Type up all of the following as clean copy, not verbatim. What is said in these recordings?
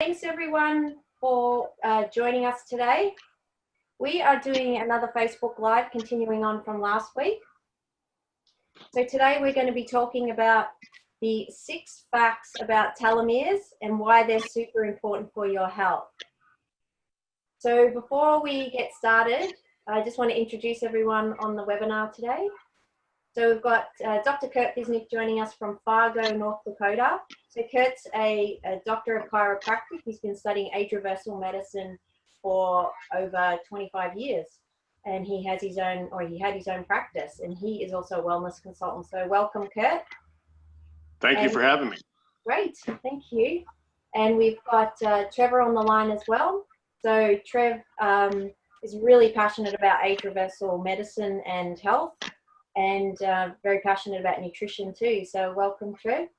Thanks everyone for joining us today. We are doing another Facebook Live continuing on from last week. So today we're going to be talking about the 6 facts about telomeres and why they're super important for your health. So before we get started, I just want to introduce everyone on the webinar today. So we've got Dr. Kurt Bisnick joining us from Fargo, North Dakota. So Kurt's a doctor of chiropractic. He's been studying age reversal medicine for over 25 years. And he has his own, or he had his own practice, and he is also a wellness consultant. So welcome, Kurt. Thank you for having me. Great, thank you. And we've got Trevor on the line as well. So Trev is really passionate about age reversal medicine and health, and very passionate about nutrition too. So welcome, Trev.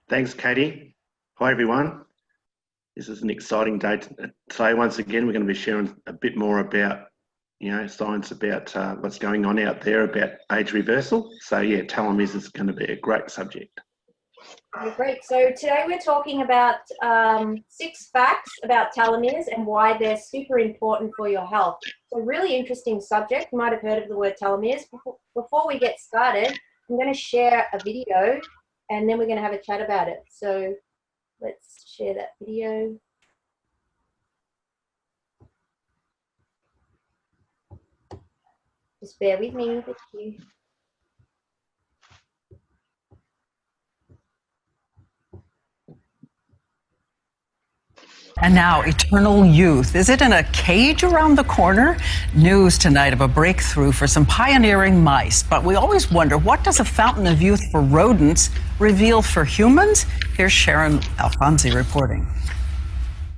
Thanks, Katie. Hi, everyone. This is an exciting day today. Once again, we're going to be sharing a bit more about, science about what's going on out there about age reversal. So yeah, telomeres is going to be a great subject. Okay, great. So today we're talking about 6 facts about telomeres and why they're super important for your health. It's a really interesting subject. You might have heard of the word telomeres. Before we get started, I'm going to share a video and then we're going to have a chat about it. So let's share that video. Just bear with me. Thank you. And now, eternal youth. Is it in a cage around the corner? News tonight of a breakthrough for some pioneering mice. But we always wonder, what does a fountain of youth for rodents reveal for humans? Here's Sharon Alfonsi reporting.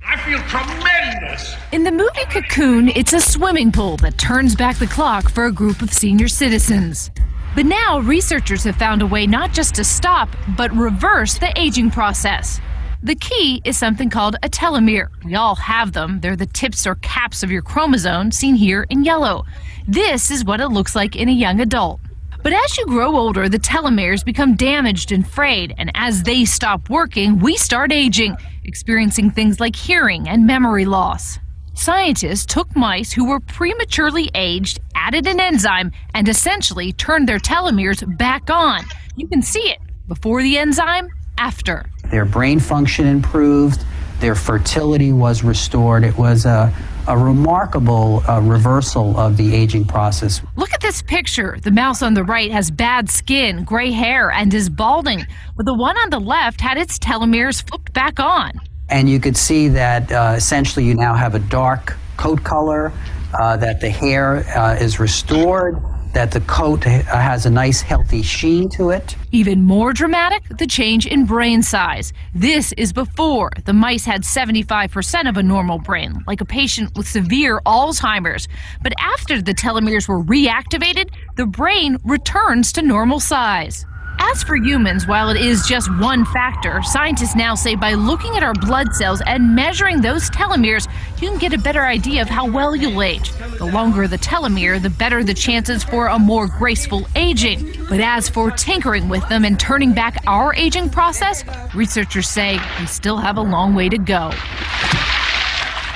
I feel tremendous! In the movie Cocoon, it's a swimming pool that turns back the clock for a group of senior citizens. But now, researchers have found a way not just to stop, but reverse the aging process. The key is something called a telomere. We all have them. They're the tips or caps of your chromosome, seen here in yellow. This is what it looks like in a young adult. But as you grow older, the telomeres become damaged and frayed, and as they stop working, we start aging, experiencing things like hearing and memory loss. Scientists took mice who were prematurely aged, added an enzyme, and essentially turned their telomeres back on. You can see it before the enzyme, after. Their brain function improved, their fertility was restored. It was a remarkable reversal of the aging process. Look at this picture. The mouse on the right has bad skin, gray hair, and is balding, but the one on the left had its telomeres flipped back on. And you could see that essentially you now have a dark coat color, that the hair is restored, that the coat has a nice healthy sheen to it. Even more dramatic, the change in brain size. This is before. The mice had 75% of a normal brain, like a patient with severe Alzheimer's. But after the telomeres were reactivated, the brain returns to normal size. As for humans, while it is just one factor, scientists now say by looking at our blood cells and measuring those telomeres, you can get a better idea of how well you'll age. The longer the telomere, the better the chances for a more graceful aging. But as for tinkering with them and turning back our aging process, researchers say we still have a long way to go.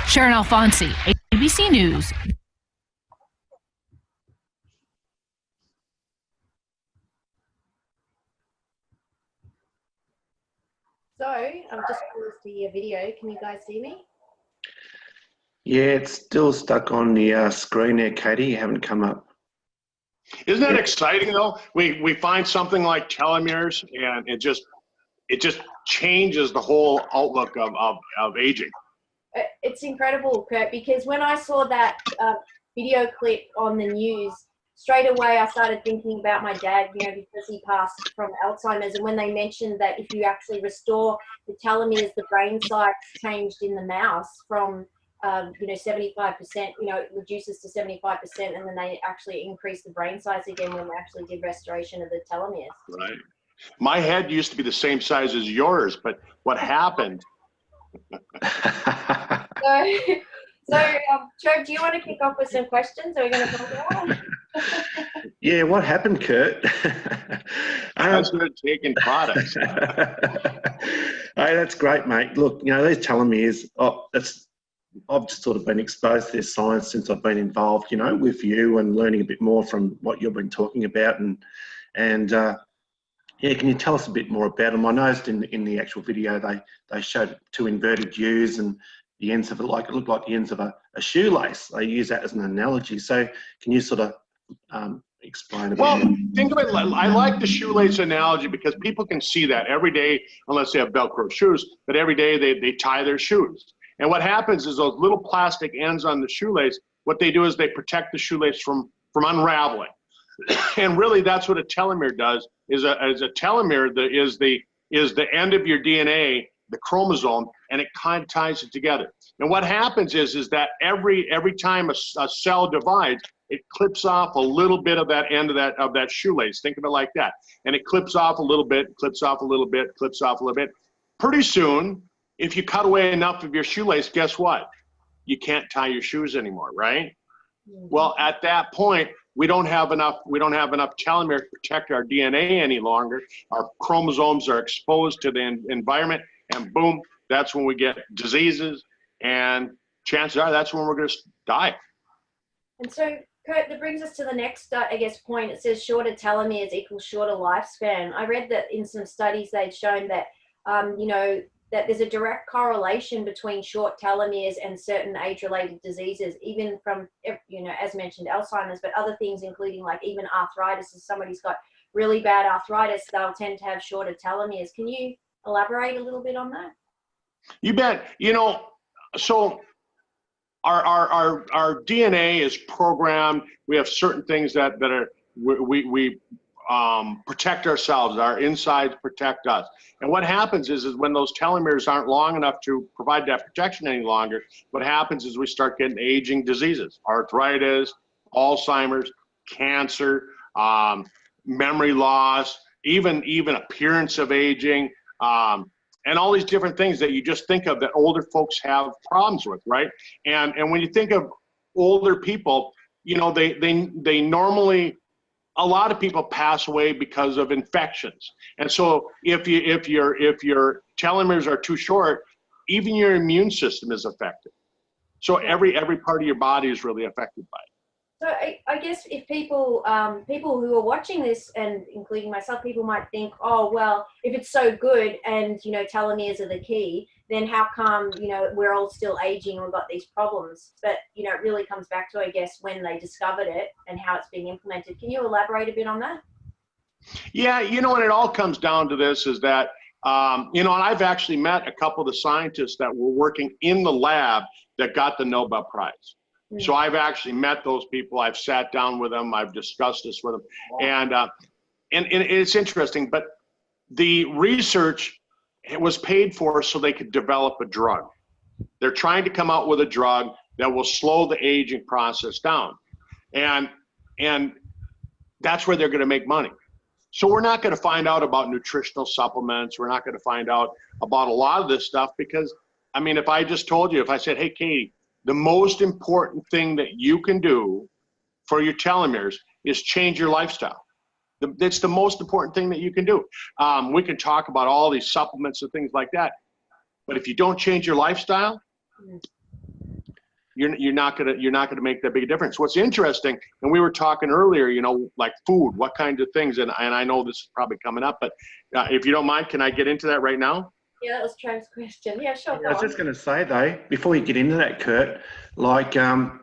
Sharon Alfonsi, ABC News. So I've just paused the video. Can you guys see me? Yeah, it's still stuck on the screen there, Katie. You haven't come up. Isn't that exciting though? We find something like telomeres and it just changes the whole outlook of aging. It's incredible, Kurt, because when I saw that video clip on the news, straight away I started thinking about my dad, because he passed from Alzheimer's, and when they mentioned that if you actually restore the telomeres, the brain size changed in the mouse from 75%, it reduces to 75%, and then they actually increase the brain size again when they actually did restoration of the telomeres. Right. My head used to be the same size as yours, but what happened? So Trev, do you want to kick off with some questions? Are we going to talk about it? Yeah, what happened, Kurt? I started taking products. Hey, that's great, mate. Look, you know, these telomeres, I've just sort of been exposed to this science since I've been involved, you know, with you and learning a bit more from what you've been talking about. And yeah, can you tell us a bit more about them? I noticed in the actual video they showed two inverted U's and the ends of it, it looked like the ends of a shoelace. They use that as an analogy. So can you sort of explain a bit Well, more? think of it, I like the shoelace analogy because people can see that every day, unless they have Velcro shoes, but every day they tie their shoes. And what happens is those little plastic ends on the shoelace, what they do is they protect the shoelace from unraveling. And really that's what a telomere does, is a telomere is the end of your DNA, the chromosome, and it kind of ties it together. And what happens is that every time a cell divides, it clips off a little bit of that end of that shoelace. Think of it like that. And it clips off a little bit, clips off a little bit, clips off a little bit. Pretty soon, if you cut away enough of your shoelace, guess what? You can't tie your shoes anymore, right? Well, at that point, we don't have enough telomere to protect our DNA any longer. Our chromosomes are exposed to the environment, and boom, that's when we get diseases, and chances are that's when we're going to die. And so, Kurt, that brings us to the next, I guess, point. It says shorter telomeres equals shorter lifespan. I read that in some studies they'd shown that, you know, that there's a direct correlation between short telomeres and certain age-related diseases, even from, you know, as mentioned, Alzheimer's, but other things, including like even arthritis. If somebody's got really bad arthritis, they'll tend to have shorter telomeres. Can you elaborate a little bit on that? You bet. You know, so our DNA is programmed. We have certain things that we protect ourselves. Our insides protect us. And what happens is when those telomeres aren't long enough to provide that protection any longer, what happens is we start getting aging diseases, arthritis, Alzheimer's, cancer, memory loss, even appearance of aging, and all these different things that you just think of that older folks have problems with, right? And when you think of older people, you know, they normally, a lot of people pass away because of infections. And so if your telomeres are too short, even your immune system is affected. So every part of your body is really affected by it. So I guess if people who are watching this, and including myself, people might think, oh, well, if it's so good and, you know, telomeres are the key, then how come, you know, we're all still aging and we've got these problems? But, you know, it really comes back to, I guess, when they discovered it and how it's being implemented. Can you elaborate a bit on that? Yeah, you know, and it all comes down to this is that, you know, and I've actually met a couple of the scientists that were working in the lab that got the Nobel Prize. So I've actually met those people. I've sat down with them. I've discussed this with them. And it's interesting, but the research, it was paid for so they could develop a drug. They're trying to come out with a drug that will slow the aging process down. And that's where they're going to make money. So we're not going to find out about nutritional supplements. We're not going to find out about a lot of this stuff because, I mean, if I just told you, if I said, hey, Katie, the most important thing that you can do for your telomeres is change your lifestyle. It's the most important thing that you can do. We can talk about all these supplements and things like that, but if you don't change your lifestyle, you're not gonna make that big a difference. What's interesting, and we were talking earlier, you know, like food, what kinds of things, and I know this is probably coming up, but if you don't mind, can I get into that right now? Yeah, that was Trev's question. Yeah, sure. I was just going to say, though, before you get into that, Kurt, like, you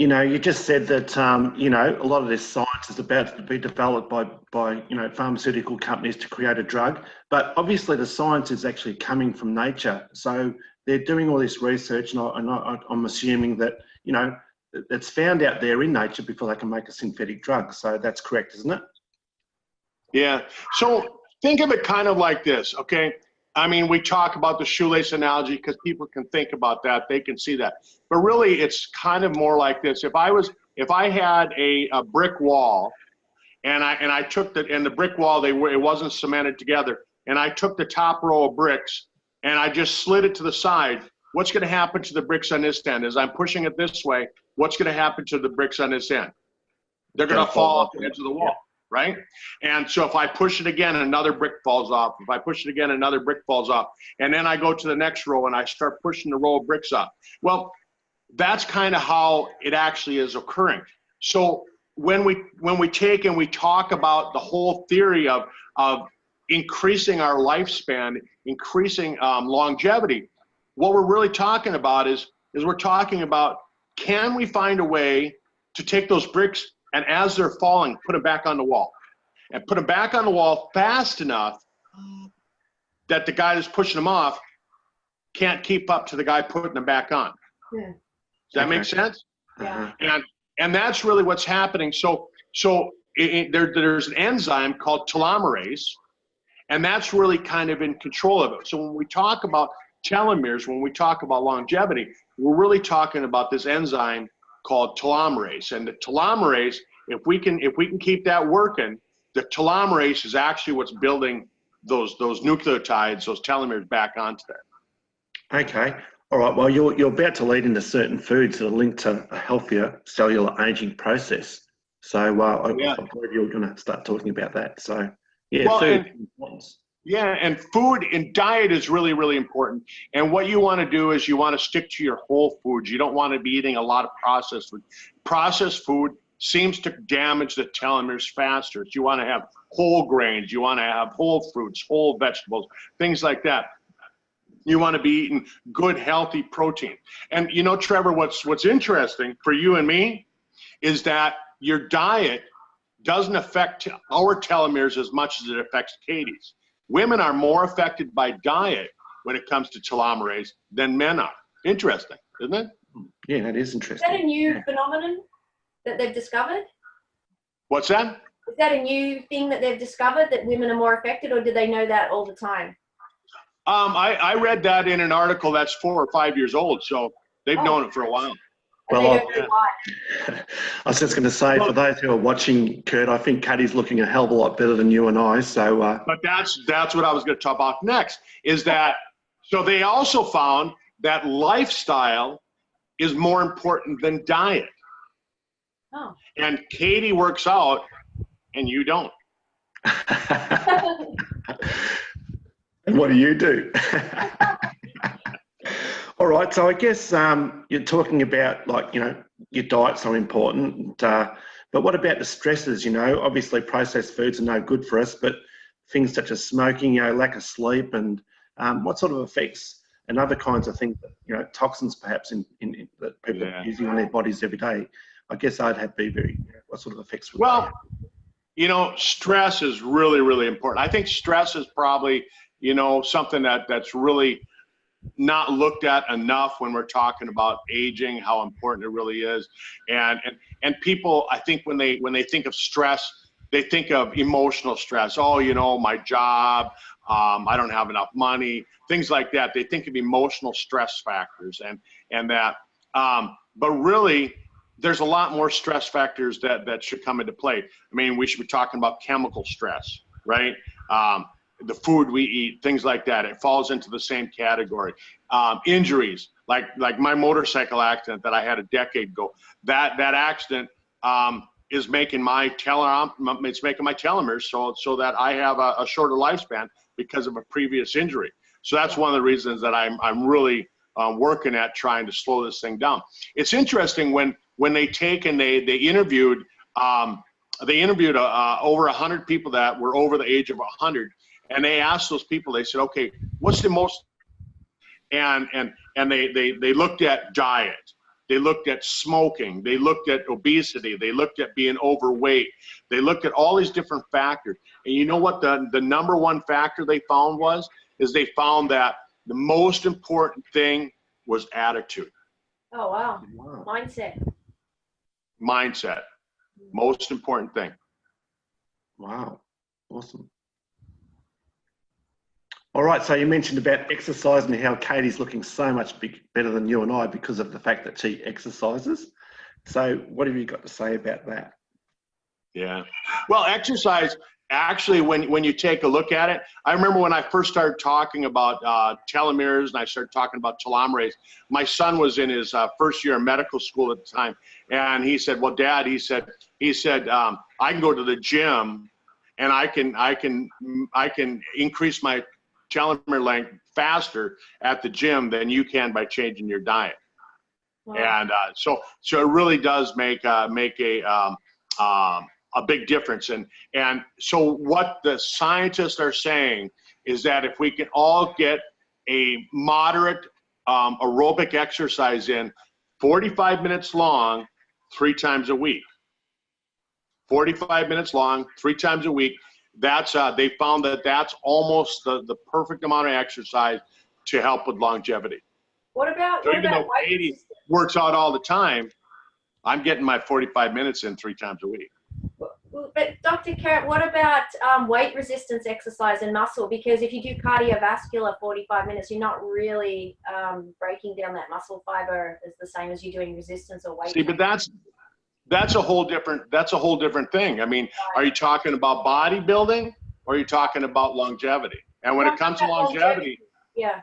know, you just said that, you know, a lot of this science is about to be developed by you know, pharmaceutical companies to create a drug. But obviously the science is actually coming from nature. So they're doing all this research, and I'm assuming that, you know, it's found out there in nature before they can make a synthetic drug. So that's correct, isn't it? Yeah. So think of it kind of like this, okay? I mean, we talk about the shoelace analogy because people can think about that, they can see that. But really, it's kind of more like this. If I had a brick wall, and I took the brick wall, it wasn't cemented together, and I took the top row of bricks and I just slid it to the side, what's going to happen to the bricks on this end? As I'm pushing it this way, what's going to happen to the bricks on this end? They're going to fall off the edge of the wall, right? And so if I push it again, another brick falls off. If I push it again, another brick falls off. And then I go to the next row and I start pushing the row of bricks up. Well, that's kind of how it actually is occurring. So when we take and we talk about the whole theory of increasing our lifespan, increasing longevity, what we're really talking about is we're talking about, can we find a way to take those bricks and as they're falling, put them back on the wall, and put them back on the wall fast enough that the guy that's pushing them off can't keep up to the guy putting them back on. Yeah. Does that make sense? Yeah. And that's really what's happening. So there's an enzyme called telomerase, and that's really kind of in control of it. So when we talk about telomeres, when we talk about longevity, we're really talking about this enzyme called telomerase. And the telomerase, if we can keep that working, the telomerase is actually what's building those nucleotides, those telomeres back onto there. Okay. All right. Well, you're about to lead into certain foods that are linked to a healthier cellular aging process. So I believe you're going to start talking about that. So yeah, well, food. And food and diet is really, really important. And what you want to do is you want to stick to your whole foods. You don't want to be eating a lot of processed food. Processed food seems to damage the telomeres faster. So you want to have whole grains. You want to have whole fruits, whole vegetables, things like that. You want to be eating good, healthy protein. And you know, Trevor, what's interesting for you and me is that your diet doesn't affect our telomeres as much as it affects Katie's. Women are more affected by diet when it comes to telomerase than men are. Interesting, isn't it? Yeah, that is interesting. Is that a new phenomenon that they've discovered? What's that? Is that a new thing that they've discovered, that women are more affected, or do they know that all the time? I read that in an article that's 4 or 5 years old, so they've known it for a while. Well, I was just going to say, for those who are watching, Kurt, I think Katie's looking a hell of a lot better than you and I. So, but that's what I was going to talk about next. Is that so? They also found that lifestyle is more important than diet. Oh. And Katie works out, and you don't. And what do you do? All right, so I guess you're talking about, like, your diet's so important, but what about the stresses? Obviously processed foods are no good for us, but things such as smoking, lack of sleep, and what sort of effects and other kinds of things, toxins perhaps in that people are using on their bodies every day. I guess I'd be very, what sort of effects would stress is really, really important. I think stress is probably, something that's really not looked at enough when we're talking about aging, how important it really is. And people, I think when they think of stress, they think of emotional stress. Oh, my job, I don't have enough money, things like that. They think of emotional stress factors and that, but really there's a lot more stress factors that should come into play. I mean, we should be talking about chemical stress, right? The food we eat, things like that. It falls into the same category. Injuries, like my motorcycle accident that I had a decade ago. That accident is making my telomeres so that I have a shorter lifespan because of a previous injury. So that's one of the reasons that I'm really working at trying to slow this thing down. It's interesting when they take and they interviewed over 100 people that were over the age of 100. And they asked those people, they said, okay, what's the most, and they looked at diet, they looked at smoking, they looked at obesity, they looked at being overweight, they looked at all these different factors. And you know what the number one factor they found is they found that the most important thing was attitude. Oh, wow. Mindset. Most important thing. Wow. Awesome. All right, so you mentioned about exercise and how Katie's looking so much better than you and I because of the fact that she exercises. So what have you got to say about that? Yeah, well, exercise actually, when you take a look at it, I remember when I first started talking about telomeres and I started talking about telomerase, my son was in his first year of medical school at the time. And he said, well, Dad, he said, I can go to the gym and I can increase my telomere length faster at the gym than you can by changing your diet. Wow. And so it really does make a big difference. And so what the scientists are saying is that if we can all get a moderate aerobic exercise in 45 minutes long, 3 times a week, 45 minutes long, 3 times a week, that's they found that that's almost the perfect amount of exercise to help with longevity. What about, so even though Katie works out all the time, I'm getting my 45 minutes in 3 times a week. But Dr. Carrot, what about weight resistance exercise and muscle? Because if you do cardiovascular 45 minutes, you're not really breaking down that muscle fiber as the same as you're doing resistance or weight. See, but that's a whole different thing. I mean, are you talking about bodybuilding or are you talking about longevity? And when it comes to longevity, yeah.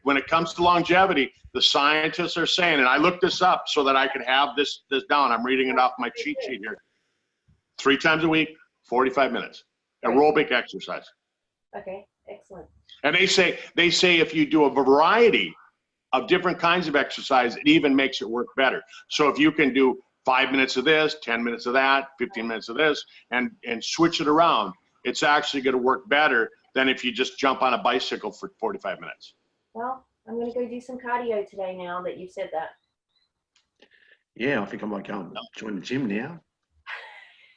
When it comes to longevity, the scientists are saying, and I looked this up so that I could have this down. I'm reading it off my cheat sheet here. 3 times a week, 45 minutes, aerobic exercise. Okay, excellent. And they say if you do a variety of different kinds of exercise, it even makes it work better. So if you can do 5 minutes of this, 10 minutes of that, 15 minutes of this, and switch it around, it's actually going to work better than if you just jump on a bicycle for 45 minutes. Well, I'm going to go do some cardio today now that you've said that. Yeah, I think I might go and join the gym now.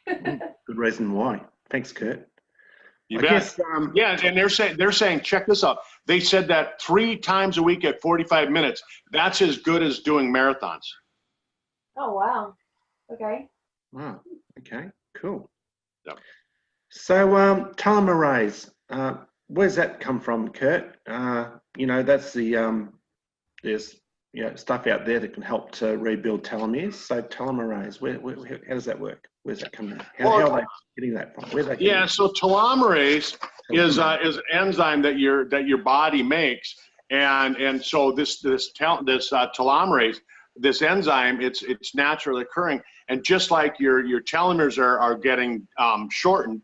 Good reason why. Thanks, Kurt. You bet. Yeah, and they're saying, check this out. They said that 3 times a week at 45 minutes, that's as good as doing marathons. Oh, wow. Okay. Wow. Okay, cool. Yep. So telomerase, where's that come from, Kurt? That's the there's stuff out there that can help to rebuild telomeres. So telomerase, how does that work? Where's that coming from? How are they getting that from? Where's that? So telomerase is an enzyme that your body makes, and so this telomerase, this enzyme, it's naturally occurring, and just like your telomeres are getting shortened,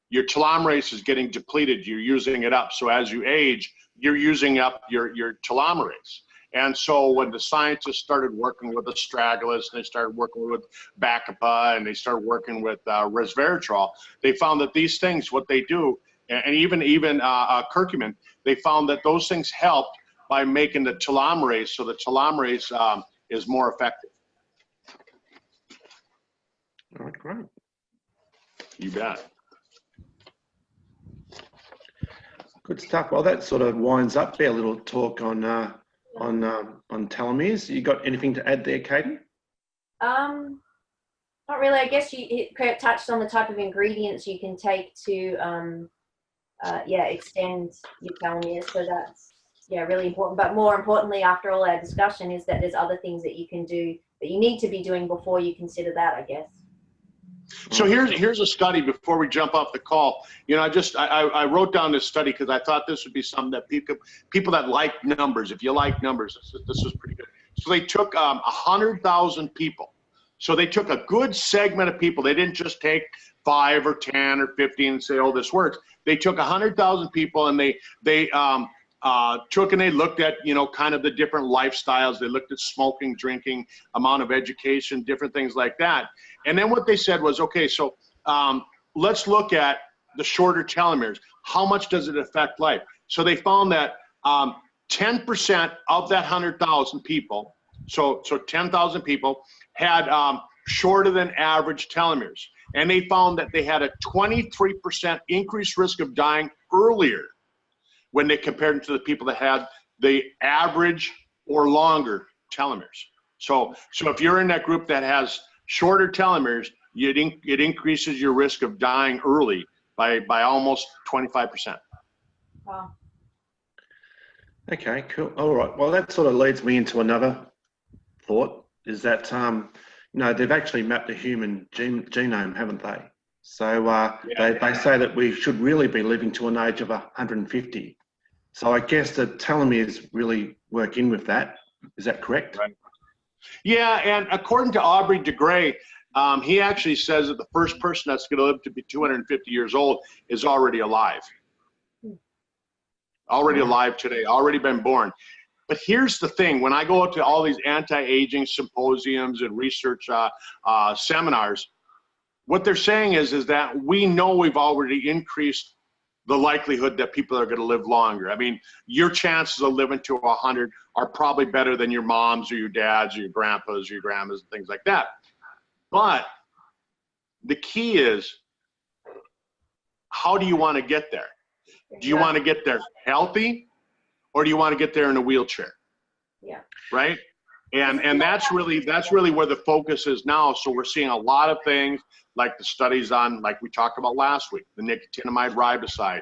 your telomerase is getting depleted. You're using it up. So as you age, you're using up your telomerase. And so when the scientists started working with astragalus, and they started working with Bacapa, and they started working with resveratrol, they found that these things, what they do, and even curcumin, they found that those things help by making the telomerase, so the telomerase is more effective. All right, great. You bet. Good stuff. Well, that sort of winds up our little talk on telomeres. You got anything to add there, Katie? Not really. I guess you touched on the type of ingredients you can take to extend your telomeres. So that's really important. But more importantly, after all our discussion, is that there's other things that you can do that you need to be doing before you consider that, I guess. So here's a study before we jump off the call. I wrote down this study because I thought this would be something that people that like numbers, if you like numbers, this was pretty good. So they took 100,000 people. So they took a good segment of people. They didn't just take 5 or 10 or 15 and say, oh, this works. They took 100,000 people and they took and they looked at, kind of the different lifestyles. They looked at smoking, drinking, amount of education, different things like that. And then what they said was, okay, so let's look at the shorter telomeres. How much does it affect life? So they found that 10% of that 100,000 people, so 10,000 people had shorter than average telomeres. And they found that they had a 23% increased risk of dying earlier when they compared it to the people that had the average or longer telomeres. So if you're in that group that has shorter telomeres, it increases your risk of dying early by almost 25%. Wow. Okay, cool. All right. Well, that sort of leads me into another thought, is that, they've actually mapped the human genome, haven't they? So they say that we should really be living to an age of 150. So I guess the telomeres really work in with that. Is that correct? Right. Yeah, and according to Aubrey de Grey, he actually says that the first person that's going to live to be 250 years old is already alive. Already alive today, already been born. But here's the thing, when I go to all these anti-aging symposiums and research seminars, what they're saying is that we know we've already increased the likelihood that people are going to live longer. I mean, your chances of living to 100 are probably better than your mom's or your dad's or your grandpa's or your grandma's and things like that. But the key is, how do you want to get there? Do you want to get there healthy, or do you want to get there in a wheelchair? Yeah. Right? And that's really where the focus is now. So we're seeing a lot of things like the studies on, like we talked about last week, the nicotinamide riboside,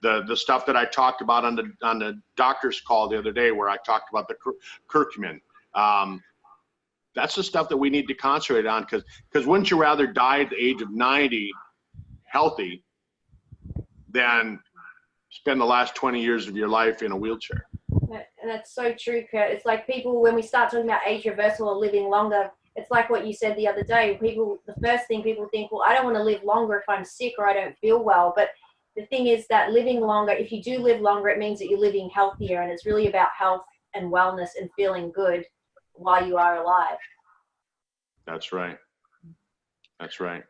the stuff that I talked about on the doctor's call the other day, where I talked about the curcumin. That's the stuff that we need to concentrate on, because wouldn't you rather die at the age of 90 healthy than spend the last 20 years of your life in a wheelchair? And that's so true, Kurt. It's like people, when we start talking about age reversal or living longer, it's like what you said the other day. The first thing people think, well, I don't want to live longer if I'm sick or I don't feel well. But the thing is that living longer, if you do live longer, it means that you're living healthier. And it's really about health and wellness and feeling good while you are alive. That's right. That's right.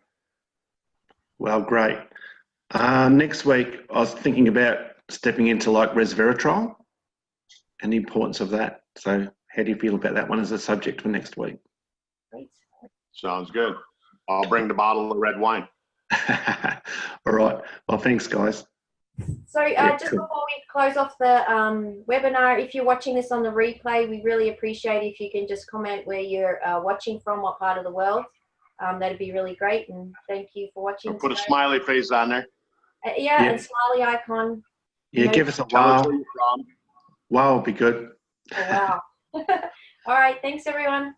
Well, great. Next week, I was thinking about stepping into like resveratrol and the importance of that. So how do you feel about that one as a subject for next week? Great. Sounds good. I'll bring the bottle of red wine. All right. Well, thanks, guys. So just before we close off the webinar, if you're watching this on the replay, we really appreciate if you can just comment where you're watching from, what part of the world. That'd be really great. And thank you for watching. I'll put a smiley face on there. Yeah, and smiley icon. Yeah, give us a Tell wow. us where you're from. Wow would be good. Oh, wow. All right. Thanks, everyone.